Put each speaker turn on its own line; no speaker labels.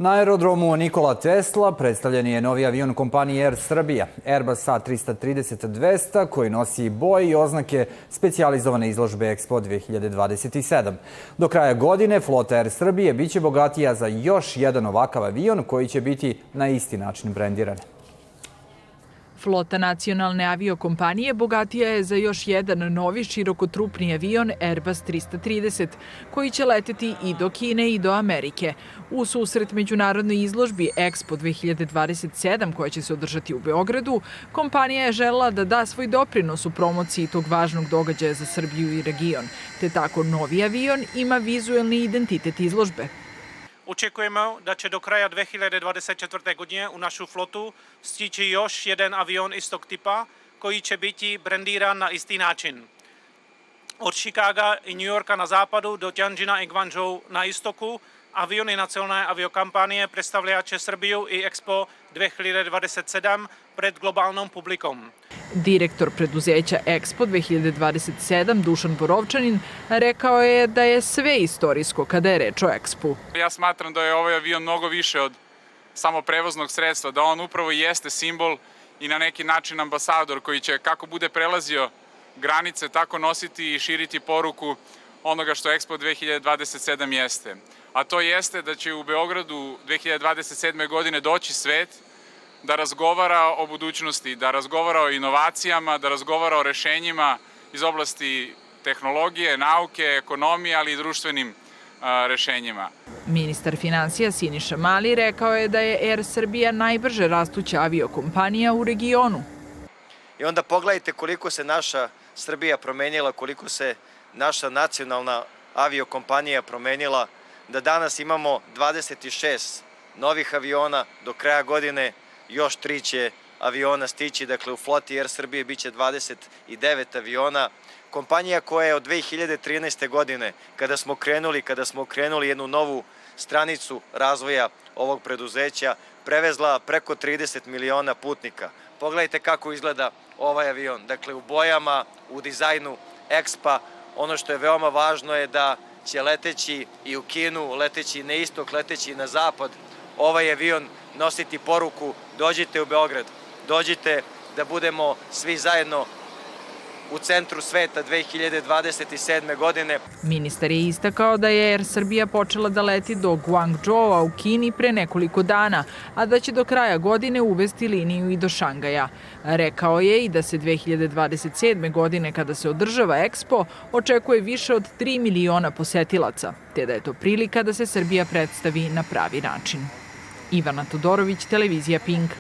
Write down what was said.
Na aerodromu Nikola Tesla predstavljen je novi avion kompanije Air Srbija, Airbus A330-200, koji nosi boje i oznake specijalizovane izložbe Expo 2027. Do kraja godine flota Air Srbije biće bogatija za još jedan ovakav avion koji će biti na isti način brendiran.
Flota nacionalne aviokompanije bogatija je za još jedan novi širokotrupni avion Airbus 330, koji će leteti i do Kine i do Amerike. U susret međunarodnoj izložbi Expo 2027, koja će se održati u Beogradu, kompanija je želela da da svoj doprinos u promociji tog važnog događaja za Srbiju i region, te tako novi avion ima vizuelni identitet izložbe.
Očekujemo da će do kraja 2024. godine u našu flotu stići još jedan avion istog tipa koji će biti brendiran na isti način. Od Chicaga i New Yorka na západu do Tianjina i Guangzhou na istoku aviony nacionalne aviokompanije predstavljaće Srbiju i Expo 2027 pred globalnom publikom.
Direktor preduzeća Expo 2027, Dušan Borovčanin, rekao je da je sve istorijsko kada je reč o Expu.
Ja smatram da je ovaj avion mnogo više od samo prevoznog sredstva, da on upravo jeste simbol i na neki način ambasador koji će, kako bude prelazio granice, tako nositi i širiti poruku onoga što Expo 2027 jeste. A to jeste da će u Beogradu 2027. godine doći svet da razgovara o budućnosti, da razgovara o inovacijama, da razgovara o rešenjima iz oblasti tehnologije, nauke, ekonomije, ali i društvenim rešenjima.
Ministar finansija Siniša Mali rekao je da je Air Srbija najbrže rastuća aviokompanija u regionu.
I onda pogledajte koliko se naša Srbija promenila, koliko se naša nacionalna aviokompanija promenila, da danas imamo 26 novih aviona, do kraja godine još 3 će aviona stići, dakle u floti Air Srbije biće 29 aviona. Kompanija koja je od 2013. godine, kada smo krenuli jednu novu stranicu razvoja ovog preduzeća, prevezla preko 30 miliona putnika. Pogledajte kako izgleda ovaj avion, dakle u bojama, u dizajnu Expa. Ono što je veoma važno je da će leteći i u Kinu, leteći na istok, leteći na zapad, ovaj avion nositi poruku: dođite u Beograd, dođite da budemo svi zajedno u centru sveta 2027. godine.
Ministar je istakao da je Air Srbija počela da leti do Guangzhoua u Kini pre nekoliko dana, a da će do kraja godine uvesti liniju i do Šangaja. Rekao je i da se 2027. godine, kada se održava Expo, očekuje više od 3 miliona posetilaca, te da je to prilika da se Srbija predstavi na pravi način. Ivana Todorović, televizija Pink.